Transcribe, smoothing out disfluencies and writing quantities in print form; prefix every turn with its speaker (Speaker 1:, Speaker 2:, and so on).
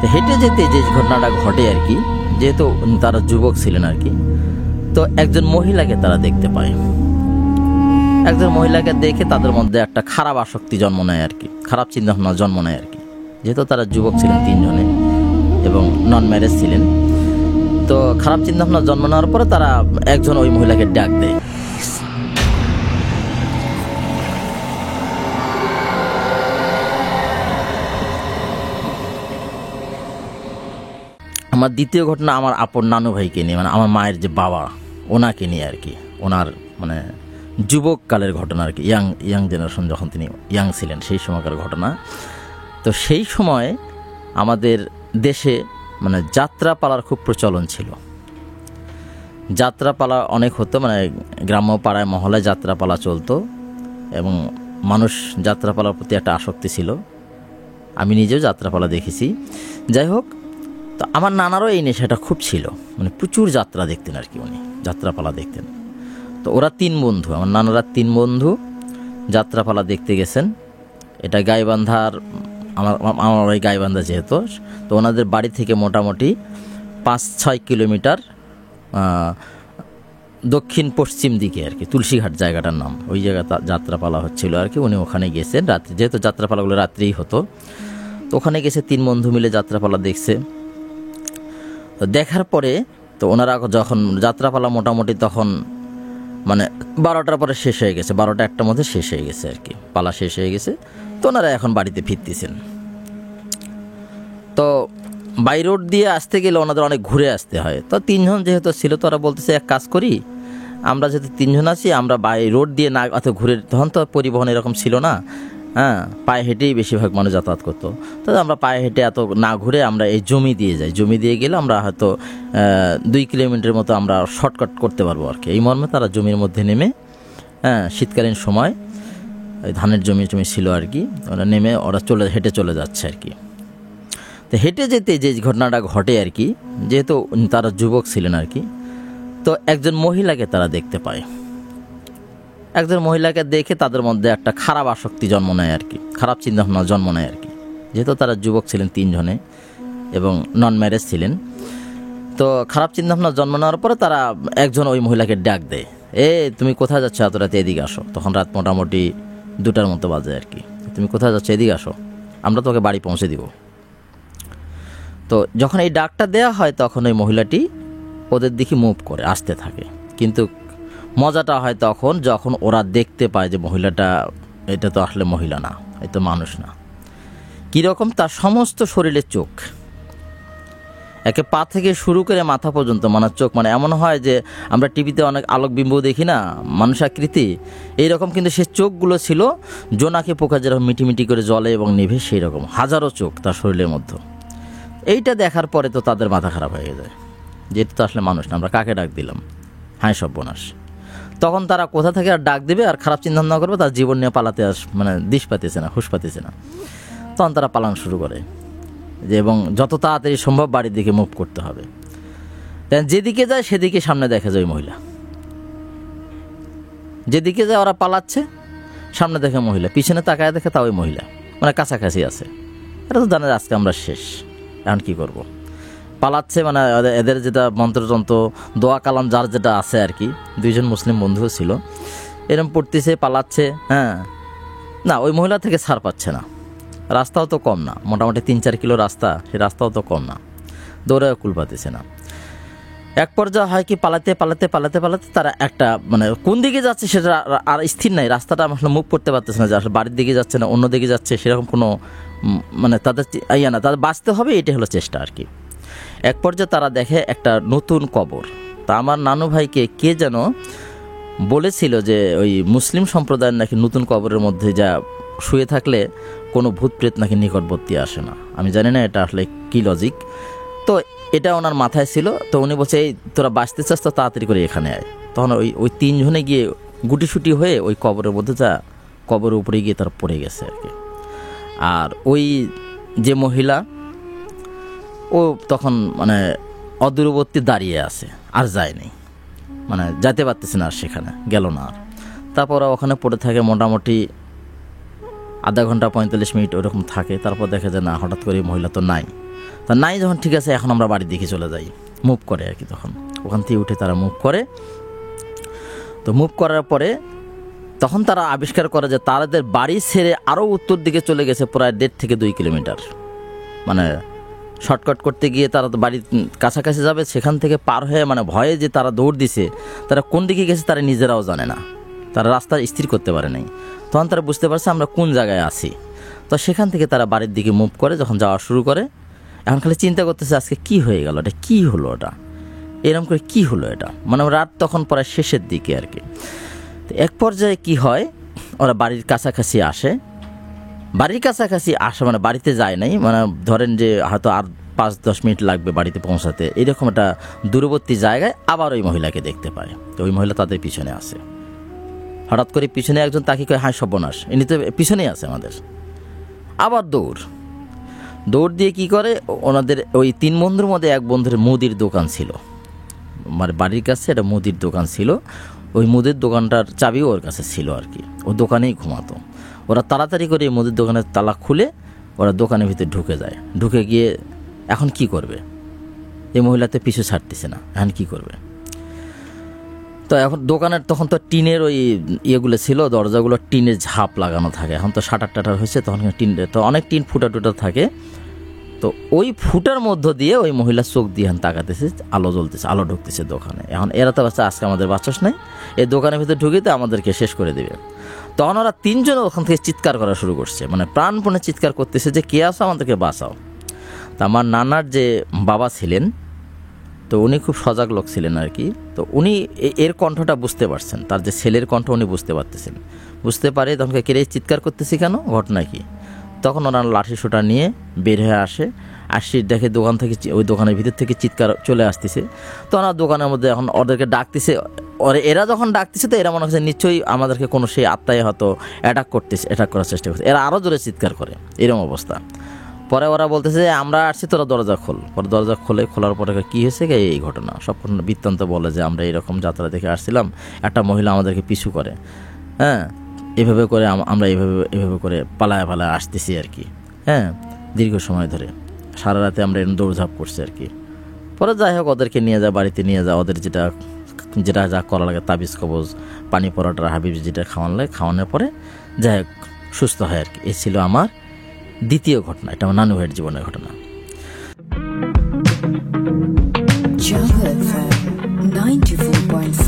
Speaker 1: তো হেঁটে যেতে যে ঘটনাটা ঘটে আর কি, যেহেতু তারা যুবক ছিলেন আর কি, তো একজন মহিলাকে তারা দেখতে পায়। একজন মহিলাকে দেখে তাদের মধ্যে একটা খারাপ আসক্তি জন্ম নেয় আর কি, খারাপ চিন্তাভাবনা জন্ম নেয় আর কি। যেহেতু তারা যুবক ছিলেন তিনজনে এবং নন ম্যারেজ ছিলেন, তো খারাপ চিন্তাভাবনা জন্ম নেওয়ার পরে তারা একজন ওই মহিলাকে ডাক দেয়। আমার দ্বিতীয় ঘটনা আমার আপন নানু ভাইকে নিয়ে, মানে আমার মায়ের যে বাবা ওনাকে নিয়ে আর কি, ওনার মানে যুবককালের ঘটনা আর কি, ইয়াং জেনারেশন, যখন তিনি ইয়াং ছিলেন সেই সময়কার ঘটনা। তো সেই সময় আমাদের দেশে মানে যাত্রাপালার খুব প্রচলন ছিল। যাত্রাপালা অনেক হতো, মানে গ্রাম্য পাড়ায় মহলায় যাত্রাপালা চলতো এবং মানুষ যাত্রাপালার প্রতি একটা আসক্তি ছিল। আমি নিজেও যাত্রাপালা দেখেছি। যাই হোক, তো আমার নানারও এই নেশাটা খুব ছিল, মানে প্রচুর যাত্রা দেখতেন আর কি, উনি যাত্রাপালা দেখতেন। তো ওরা তিন বন্ধু, আমার নানারা তিন বন্ধু যাত্রাপালা দেখতে গেছেন। এটা গাইবান্ধার, আমার ওই গাইবান্ধা যেহেতু, তো ওনাদের বাড়ি থেকে মোটামুটি 5-6 কিলোমিটার দক্ষিণ পশ্চিম দিকে আর কি, তুলসীঘাট জায়গাটার নাম, ওই জায়গাটা যাত্রাপালা হচ্ছিল আর কি। উনি ওখানে গেছেন রাত্রি, যেহেতু যাত্রাপালাগুলো রাত্রেই হতো, তো ওখানে গেছে, তিন বন্ধু মিলে যাত্রাপালা দেখছে। তো দেখার পরে তো ওনারা যখন যাত্রাপালা মোটামুটি তখন মানে 12টার পরে শেষ হয়ে গেছে, 12টা-1টার মধ্যে শেষ হয়ে গেছে আর কি, পালা শেষ হয়ে গেছে। তো ওনারা এখন বাড়িতে ফিরতেছেন। তো বাই রোড দিয়ে আসতে গেলে ওনাদের অনেক ঘুরে আসতে হয়। তো তিনজন যেহেতু ছিল, তো ওরা বলতেছে এক কাজ করি, আমরা যেহেতু তিনজন আছি, আমরা বাই রোড দিয়ে না অত ঘুরে, তখন তো পরিবহন এরকম ছিল না, হ্যাঁ, পায়ে হেঁটেই বেশিরভাগ মানুষ যাতায়াত করতো। তো আমরা পায়ে হেঁটে এত না ঘুরে আমরা এই জমি দিয়ে যাই, জমি দিয়ে গেলে আমরা হয়তো 2 কিলোমিটার মতো আমরা শর্টকাট করতে পারবো আর কি। এই মর্মে তারা জমির মধ্যে নেমে, হ্যাঁ, শীতকালীন সময় ওই ধানের জমি ছিল আর কি, ওরা নেমে ওরা হেঁটে চলে যাচ্ছে আর কি। তো হেঁটে যেতে যে ঘটনাটা ঘটে আর কি, যেহেতু তারা যুবক ছিলেন আর কি, তো একজন মহিলাকে তারা দেখতে পায়। একজন মহিলাকে দেখে তাদের মধ্যে একটা খারাপ আসক্তি জন্ম নেয় আর কি, খারাপ চিন্তাভাবনা জন্ম নেয় আর কি। যেহেতু তারা যুবক ছিলেন তিনজনে এবং নন ম্যারেজ ছিলেন, তো খারাপ চিন্তাভাবনা জন্ম নেওয়ার পরে তারা একজন ওই মহিলাকে ডাক দেয়, তুমি কোথায় যাচ্ছ এত রাতে, এদিকে আসো। তখন রাত মোটামুটি 2টার মতো বাজে আর কি। তুমি কোথায় যাচ্ছ, এদিকে আসো, আমরা তোকে বাড়ি পৌঁছে দিব। তো যখন এই ডাকটা দেওয়া হয়, তখন ওই মহিলাটি ওদের দিকে মুভ করে আসতে থাকে। কিন্তু মজাটা হয় তখন যখন ওরা দেখতে পায় যে মহিলাটা, এটা তো আসলে মহিলা না, এই তো মানুষ না। কীরকম, তার সমস্ত শরীরে চোখ, একে পা থেকে শুরু করে মাথা পর্যন্ত মানে চোখ, মানে এমন হয় যে আমরা টিভিতে অনেক আলোকবিম্ব দেখি না, মানুষ আকৃতি, এইরকম কিন্তু সে চোখগুলো ছিল জোনাকি পোকা যেরকম মিটিমিটি করে জ্বলে এবং নিভে, সেই রকম হাজারো চোখ তার শরীরের মধ্যে। এইটা দেখার পরে তো তাদের মাথা খারাপ হয়ে যায়, যেহেতু তো আসলে মানুষ না, আমরা কাকে ডাক দিলাম, হায় সর্বনাশ। তখন তারা কোথা থেকে আর ডাক দেবে আর খারাপ চিন্তা ভাবনা করবে, তার জীবন নিয়ে পালাতে মানে দিশ পাতেছে না, হুঁশ পাতেছে না। তখন তারা পালানো শুরু করে যে, এবং যত তাড়াতাড়ি সম্ভব বাড়ির দিকে মুভ করতে হবে। যেদিকে যায় সেদিকে সামনে দেখা যায় ওই মহিলা, যেদিকে যায় ওরা পালাচ্ছে, সামনে দেখে মহিলা, পিছনে তাকায় দেখে তা ওই মহিলা, মানে কাছাকাছি আছে। এটা তো জানে আজকে আমরা শেষ, এখন কি করব। পালাচ্ছে, মানে এদের যেটা মন্ত্রতন্ত্র দোয়া কালাম যার যেটা আছে আর কি, 2জন মুসলিম বন্ধুও ছিল, এরকম পড়তেছে, পালাচ্ছে। হ্যাঁ, না ওই মহিলা থেকে ছাড় পাচ্ছে না, রাস্তাও তো কম না, মোটামুটি 3-4 কিলো রাস্তা, সেই রাস্তাও তো কম না, দৌড়ায় কুল পাতেছে না। এক পর্যায়ে হয় কি, পালাতে পালাতে পালাতে পালাতে তারা একটা মানে কোন দিকে যাচ্ছে সেটা আর স্থির নাই, রাস্তাটা আসলে মুভ করতে পারতেছে না, যে আসলে বাড়ির দিকে যাচ্ছে না অন্য দিকে যাচ্ছে, সেরকম কোনো মানে তাদের না, তাদের বাঁচতে হবে, এটাই হলো চেষ্টা আর কি। এক পর্যায়ে তারা দেখে একটা নতুন কবর। তা আমার নানু ভাইকে কে যেন বলেছিল যে ওই মুসলিম সম্প্রদায়ের নাকি নতুন কবরের মধ্যে যা শুয়ে থাকলে কোনো ভূত প্রেত নাকি নিকটবর্তী আসে না। আমি জানি না এটা আসলে কী লজিক, তো এটা ওনার মাথায় ছিল। তো উনি বলছে, এই তোরা বাঁচতে চাস তো তাড়াতাড়ি করে এখানে আয়। তখন ওই 3 জনে গিয়ে গুটিসুটি হয়ে ওই কবরের মধ্যে যা কবরের উপরে গিয়ে তারা পড়ে গেছে আর কি। আর ওই যে মহিলা, ও তখন মানে অদূরবর্তী দাঁড়িয়ে আছে, আর যায়নি, মানে যেতে পারতেছে না, আর সেখানে গেল না। আর তারপর ওখানে পড়ে থাকে মোটামুটি আধা ঘন্টা 45 মিনিট ওরকম থাকে, তারপর দেখে যে না, হঠাৎ করে মহিলা তো নাই। তা নাই যখন, ঠিক আছে এখন আমরা বাড়ির দিকে চলে যাই, মুভ করে আর কি। তখন ওখান থেকে উঠে তারা মুভ করে। তো মুভ করার পরে তখন তারা আবিষ্কার করে যে তাদের বাড়ি ছেড়ে আরও উত্তর দিকে চলে গেছে প্রায় 1.5 থেকে 2 কিলোমিটার। মানে শর্টকাট করতে গিয়ে তারা তো বাড়ির কাছাকাছি যাবে, সেখান থেকে পার হয়ে মানে ভয়ে যে তারা দৌড় দিছে, তারা কোন দিকে গেছে তারা নিজেরাও জানে না, তারা রাস্তা স্থির করতে পারে নাই। তখন তারা বুঝতে পারছে আমরা কোন জায়গায় আছি। তো সেখান থেকে তারা বাড়ির দিকে মুভ করে, যখন যাওয়া শুরু করে, এখন খালি চিন্তা করতেছে আজকে কি হয়ে গেল, এটা কী হলো, এটা এরকম করে কী হলো এটা। মানে রাত তখন প্রায় শেষের দিকে আর কি। তো এক পর্যায়ে কি হয়, ওরা বাড়ির কাছাকাছি আসে। বাড়ির কাছাকাছি আসে মানে বাড়িতে যায় নাই, মানে ধরেন যে হয়তো আর 5-10 মিনিট লাগবে বাড়িতে পৌঁছাতে, এরকম একটা দূরবর্তী জায়গায় আবার ওই মহিলাকে দেখতে পায়। তো ওই মহিলা তাদের পিছনে আসে। হঠাৎ করে পিছনে একজন তাকে কয়, হায় সর্বনাশ, ইনি তো পিছনেই আছে আমাদের। আবার দৌড় দিয়ে কি করে, ওনাদের ওই 3 বন্ধুর মধ্যে এক বন্ধুর মুদির দোকান ছিল, মানে বাড়ির কাছে একটা মুদির দোকান ছিল। ওই মুদির দোকানটার চাবিও ওর কাছে ছিল আর কি, ও দোকানেই ঘুমাতো। ওরা তাড়াতাড়ি করে এই মুদির দোকানের তালা খুলে ওরা দোকানের ভিতরে ঢুকে যায়। ঢুকে গিয়ে এখন কি করবে, এই মহিলাতে পিছু ছাড়তেছে না, এখন কি করবে। তো এখন দোকানের তখন তো টিনের ওই ইয়েগুলো ছিল, দরজাগুলো টিনের ঝাঁপ লাগানো থাকে, এখন তো শাটার টাটার হয়েছে, তখন টিন তো অনেক টিন ফুটা টুটা থাকে। তো ওই ফুটার মধ্য দিয়ে ওই মহিলা চোখ দিয়ে তাকাতেছে, আলো জ্বলতেছে, আলো ঢুকতেছে দোকানে। এখন এরা তো বাচ্চা, আজকে আমাদের বাচ্চাস নাই, এই দোকানের ভিতরে ঢুকে তো আমাদেরকে শেষ করে দেবে। তখন ওরা 3 জন ওখান থেকে চিৎকার করা শুরু করছে, মানে প্রাণপণে চিৎকার করতেছে যে কে আসো, আমাদেরকে বাঁচাও। তা আমার নানার যে বাবা ছিলেন, তো উনি খুব সজাগ লোক ছিলেন আর কি। তো উনি এর কণ্ঠটা বুঝতে পারছেন, তার যে ছেলের কণ্ঠ উনি বুঝতে পারতেছেন। বুঝতে পারে তখন কেড়ে চিৎকার করতেছি কেন, ঘটনা কি। তখন ওরা লাঠি সোটা নিয়ে বের হয়ে আসি, দেখে দোকান থেকে, ওই দোকানের ভিতর থেকে চিৎকার চলে আসতেছে। তো ওরা দোকানের মধ্যে এখন ওদেরকে ডাকতেছে, এরা যখন ডাকতেছে তো এরা মনে হচ্ছে নিশ্চয়ই আমাদেরকে কোনো সেই আত্মায় হয়তো অ্যাটাক করার চেষ্টা করছে। এরা আরও জোরে চিৎকার করে, এরকম অবস্থা। পরে ওরা বলতেছে যে আমরা আসছি, তোরা দরজা খোল। পরে দরজা খোলার পরে কী হয়েছে, এই ঘটনা সব বৃত্তান্ত বলে যে আমরা এইরকম যাত্রা দেখে আসছিলাম, একটা মহিলা আমাদেরকে পিছু করে, হ্যাঁ এভাবে করে আমরা এভাবে করে পালায় আসতেছি আর কি, হ্যাঁ দীর্ঘ সময় ধরে সারা রাতে আমরা এরকম দৌড়ঝাঁপ করছি আর কি। পরে যাই হোক ওদেরকে নিয়ে যা, বাড়িতে নিয়ে যা, ওদের যেটা যা করা লাগে, তাবিজ কবজ, পানি পরোটা, হাবিব যেটা খাওয়ানোর পরে যাই হোক সুস্থ হয় আর কি। এই ছিল আমার দ্বিতীয় ঘটনা, এটা আমার নানু ভাইয়ের জীবনের ঘটনা।
Speaker 2: Jungle FM 94.7